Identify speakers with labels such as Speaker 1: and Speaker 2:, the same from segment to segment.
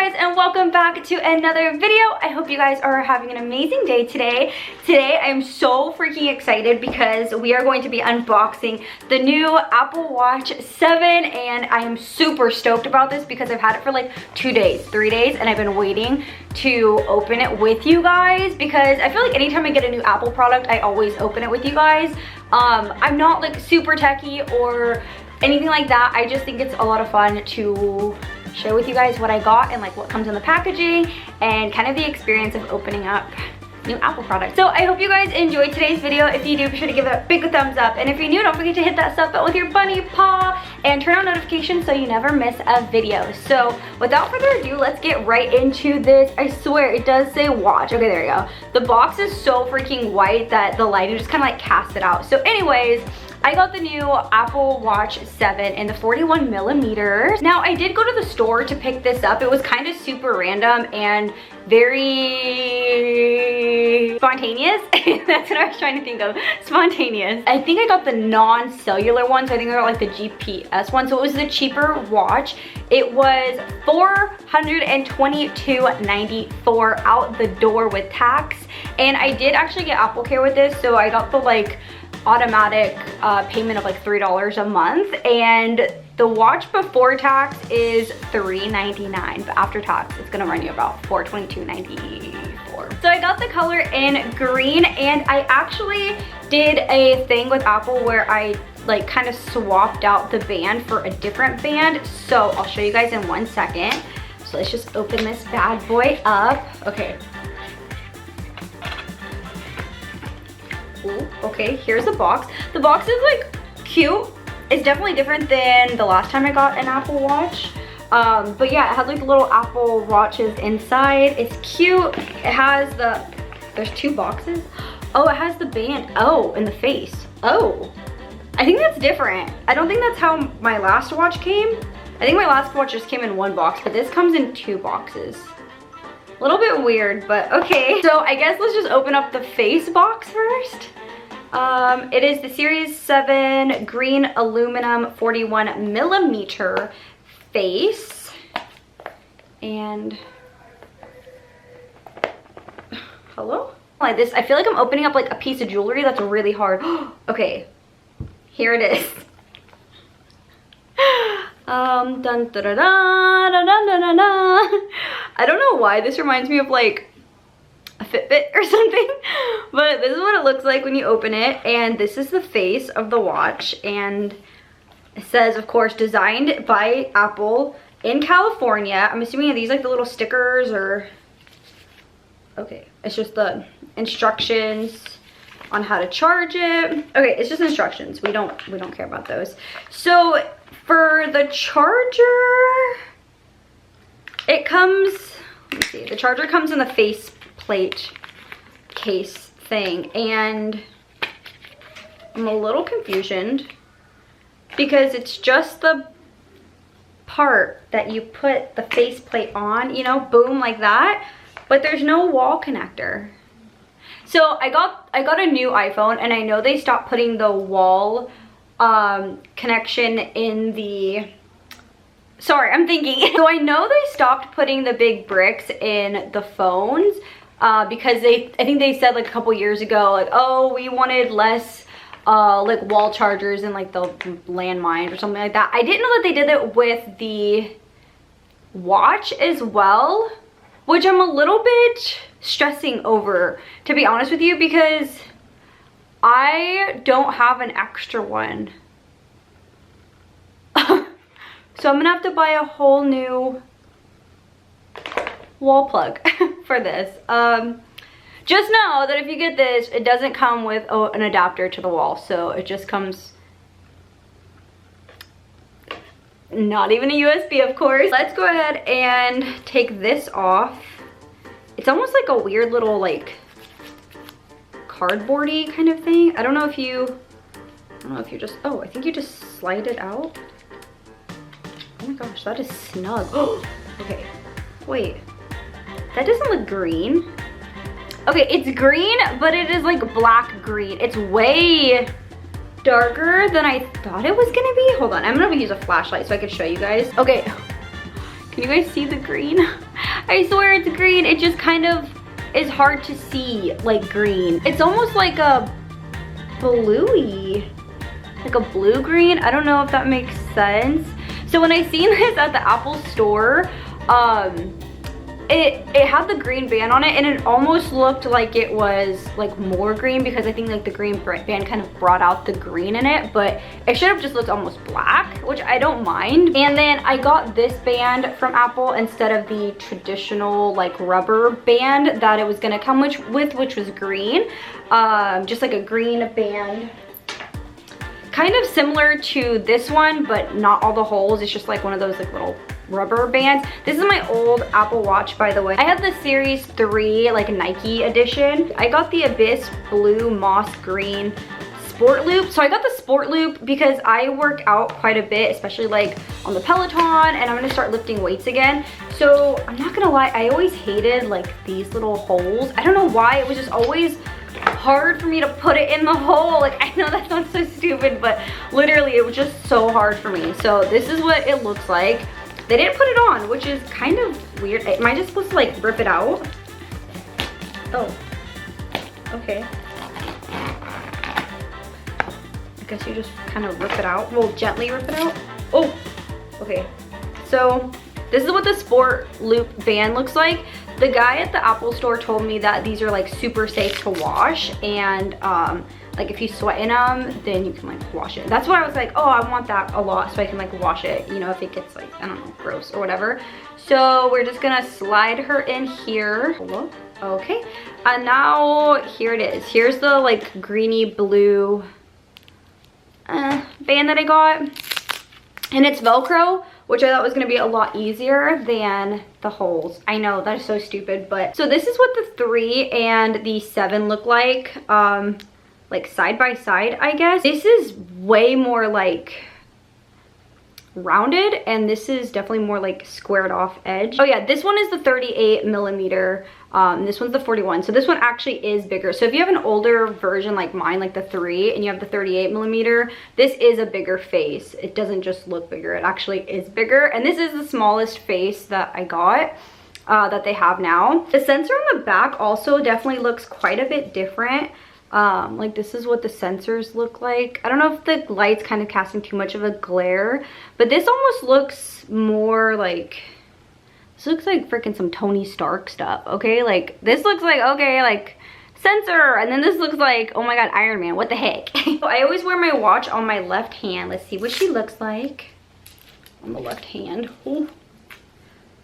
Speaker 1: guys, and welcome back to another video. I hope you guys are having an amazing day today. Today I am so freaking excited because we are going to be unboxing the new Apple Watch 7, and I am super stoked about this because I've had it for like 3 days, and I've been waiting to open it with you guys because I feel like anytime I get a new Apple product, I always open it with you guys. I'm not like super techie or anything like that. I just think it's a lot of fun to share with you guys what I got and like what comes in the packaging and kind of the experience of opening up new Apple products. So I hope you guys enjoyed today's video. If you do, be sure to give it a big thumbs up, and if you're new, don't forget to hit that sub button with your bunny paw and turn on notifications so you never miss a video. So without further ado, let's get right into this. I swear it does say watch. Okay, there you go. The box is so freaking white that the lighting just kind of like casts it out. So anyways, I got the new Apple Watch 7 in the 41 millimeters. Now, I did go to the store to pick this up. It was kind of super random and very spontaneous. That's what I was trying to think of, spontaneous. I think I got the non-cellular one, so I think I got like the GPS one. So it was the cheaper watch. It was $422.94 out the door with tax. And I did actually get Apple Care with this, so I got the like automatic payment of like $3 a month, and the watch before tax is $399, but after tax it's gonna run you about $422.94. So I got the color in green, and I actually did a thing with Apple where I like kind of swapped out the band for a different band, so I'll show you guys in 1 second. So let's just open this bad boy up. Okay. Ooh, okay, here's the box. The box is like cute. It's definitely different than the last time I got an Apple Watch. But yeah, it has like little Apple Watches inside. It's cute. It has there's 2 boxes. Oh, it has the band. Oh, in the face. Oh, I think that's different. I don't think that's how my last watch came. I think my last watch just came in 1 box, but this comes in 2 boxes. A little bit weird, but okay. So I guess let's just open up the face box first. It is the Series 7 green aluminum 41 millimeter face. And hello? Like this, I feel like I'm opening up like a piece of jewelry that's really hard. Okay, here it is. Dun da da da da da da da da. I don't know why this reminds me of like a Fitbit or something, but this is what it looks like when you open it, and this is the face of the watch, and it says, of course, designed by Apple in California. I'm assuming are these like the little stickers, or okay, it's just the instructions on how to charge it. Okay, it's just instructions. We don't care about those. So for the charger, it comes, let me see, the charger comes in the face plate case thing, and I'm a little confused because it's just the part that you put the face plate on, you know, boom, like that, but there's no wall connector. So I got a new iPhone, and I know they stopped putting the wall connection in the, sorry, I'm thinking. So I know they stopped putting the big bricks in the phones because I think they said like a couple years ago, like, oh, we wanted less like wall chargers and like the landmines or something like that. I didn't know that they did it with the watch as well, which I'm a little bit stressing over, to be honest with you, because I don't have an extra one. So I'm gonna have to buy a whole new wall plug for this. Just know that if you get this, it doesn't come with an adapter to the wall, so it just comes, not even a USB, of course. Let's go ahead and take this off. It's almost like a weird little like cardboardy kind of thing. I don't know if you just, oh, I think you just slide it out. Oh my gosh, that is snug. Okay, wait, that doesn't look green. Okay, it's green, but it is like black green. It's way darker than I thought it was gonna be. Hold on, I'm gonna use a flashlight so I can show you guys. Okay, can you guys see the green? I swear it's green. It just kind of is hard to see like green. It's almost like a bluey, like a blue green. I don't know if that makes sense. So when I seen this at the Apple store, it had the green band on it, and it almost looked like it was like more green, because I think like the green band kind of brought out the green in it, but it should have just looked almost black, which I don't mind. And then I got this band from Apple instead of the traditional like rubber band that it was gonna come with, which was green. Just like a green band, kind of similar to this one, but not all the holes. It's just like one of those like little rubber bands. This is my old Apple Watch, by the way. I have the Series 3 like Nike edition. I got the Abyss Blue Moss Green Sport Loop. So I got the Sport Loop because I work out quite a bit, especially like on the Peloton, and I'm gonna start lifting weights again. So I'm not gonna lie, I always hated like these little holes. I don't know why, it was just always hard for me to put it in the hole. Like, I know that sounds so stupid, but literally it was just so hard for me. So this is what it looks like. They didn't put it on, which is kind of weird. Am I just supposed to like rip it out? Oh, okay. I guess you just kind of rip it out. Well, gently rip it out. Oh, okay. So this is what the Sport Loop band looks like. The guy at the Apple store told me that these are like super safe to wash, and like if you sweat in them, then you can like wash it. That's why I was like, oh, I want that a lot so I can like wash it, you know, if it gets like, I don't know, gross or whatever. So we're just gonna slide her in here. Okay, and now here it is. Here's the like greeny blue band that I got, and it's Velcro, which I thought was gonna be a lot easier than the holes. I know, that is so stupid, but so this is what the 3 and the 7 look like side by side, I guess. This is way more like rounded, and this is definitely more like squared off edge. Oh yeah, this one is the 38 millimeter. This one's the 41. So this one actually is bigger. So if you have an older version like mine, like the 3, and you have the 38 millimeter, this is a bigger face. It doesn't just look bigger, it actually is bigger. And this is the smallest face that I got, that they have now. The sensor on the back also definitely looks quite a bit different. Like this is what the sensors look like. I don't know if the light's kind of casting too much of a glare, but this almost looks more like, this looks like freaking some Tony Stark stuff, okay? Like this looks like, okay, like sensor, and then this looks like, oh my god, Iron Man, what the heck? So I always wear my watch on my left hand. Let's see what she looks like on the left hand. Oh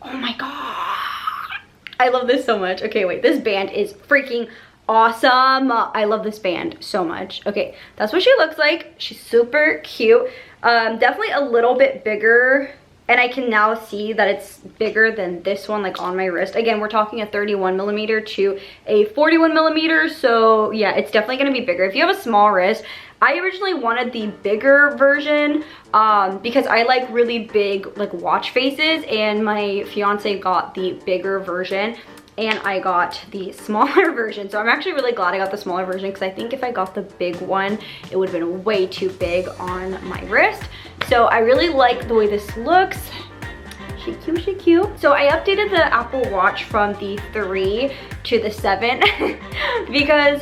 Speaker 1: my god, I love this so much. Okay, wait, this band is freaking awesome. I love this band so much. Okay, that's what she looks like. She's super cute. Definitely a little bit bigger, and I can now see that it's bigger than this one, like on my wrist. Again, we're talking a 31 millimeter to a 41 millimeter, so yeah, it's definitely gonna be bigger. If you have a small wrist, I originally wanted the bigger version because I like really big like watch faces, and my fiance got the bigger version and I got the smaller version. So I'm actually really glad I got the smaller version, because I think if I got the big one, it would have been way too big on my wrist. So I really like the way this looks. She cute, she cute. So I updated the Apple Watch from the 3 to the 7 because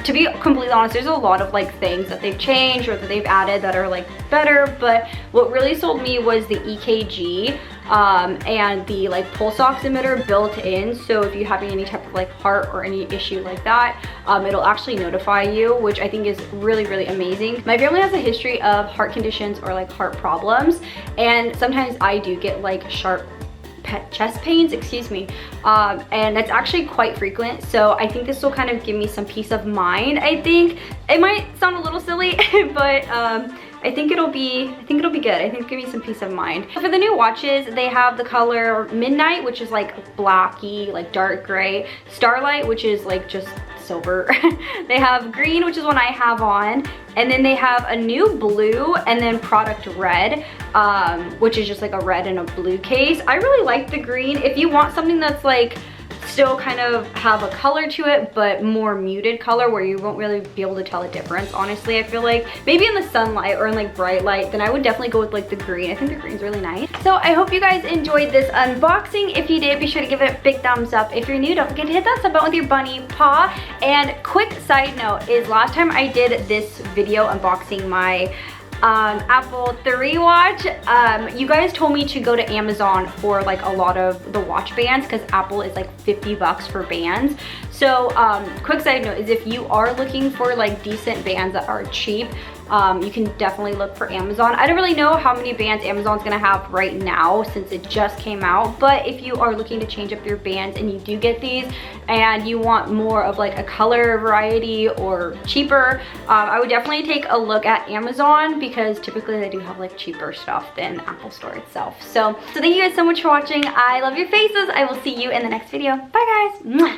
Speaker 1: to be completely honest, there's a lot of like things that they've changed or that they've added that are like better, but what really sold me was the EKG and the like pulse oximeter built in. So if you're having any type of like heart or any issue like that, it'll actually notify you, which I think is really, really amazing. My family has a history of heart conditions or like heart problems, and sometimes I do get like sharp chest pains, excuse me, and that's actually quite frequent. So I think this will kind of give me some peace of mind. I think it might sound a little silly, but I think it'll be good. I think it'll give me some peace of mind. For the new watches, they have the color Midnight, which is like blacky, like dark gray, Starlight, which is like just silver. They have green, which is one I have on, and then they have a new blue, and then Product Red, which is just like a red and a blue case. I really like the green. If you want something that's like still kind of have a color to it, but more muted color where you won't really be able to tell the difference, honestly. I feel like maybe in the sunlight or in like bright light, then I would definitely go with like the green. I think the green's really nice. So I hope you guys enjoyed this unboxing. If you did, be sure to give it a big thumbs up. If you're new, don't forget to hit that sub button with your bunny paw. And quick side note is last time I did this video unboxing my Apple III watch, you guys told me to go to Amazon for like a lot of the watch bands because Apple is like 50 bucks for bands. So quick side note is if you are looking for like decent bands that are cheap, you can definitely look for Amazon. I don't really know how many bands Amazon's gonna have right now since it just came out, but if you are looking to change up your bands and you do get these and you want more of like a color variety or cheaper, I would definitely take a look at Amazon because typically they do have like cheaper stuff than Apple Store itself. So thank you guys so much for watching. I love your faces. I will see you in the next video. Bye guys. Mwah.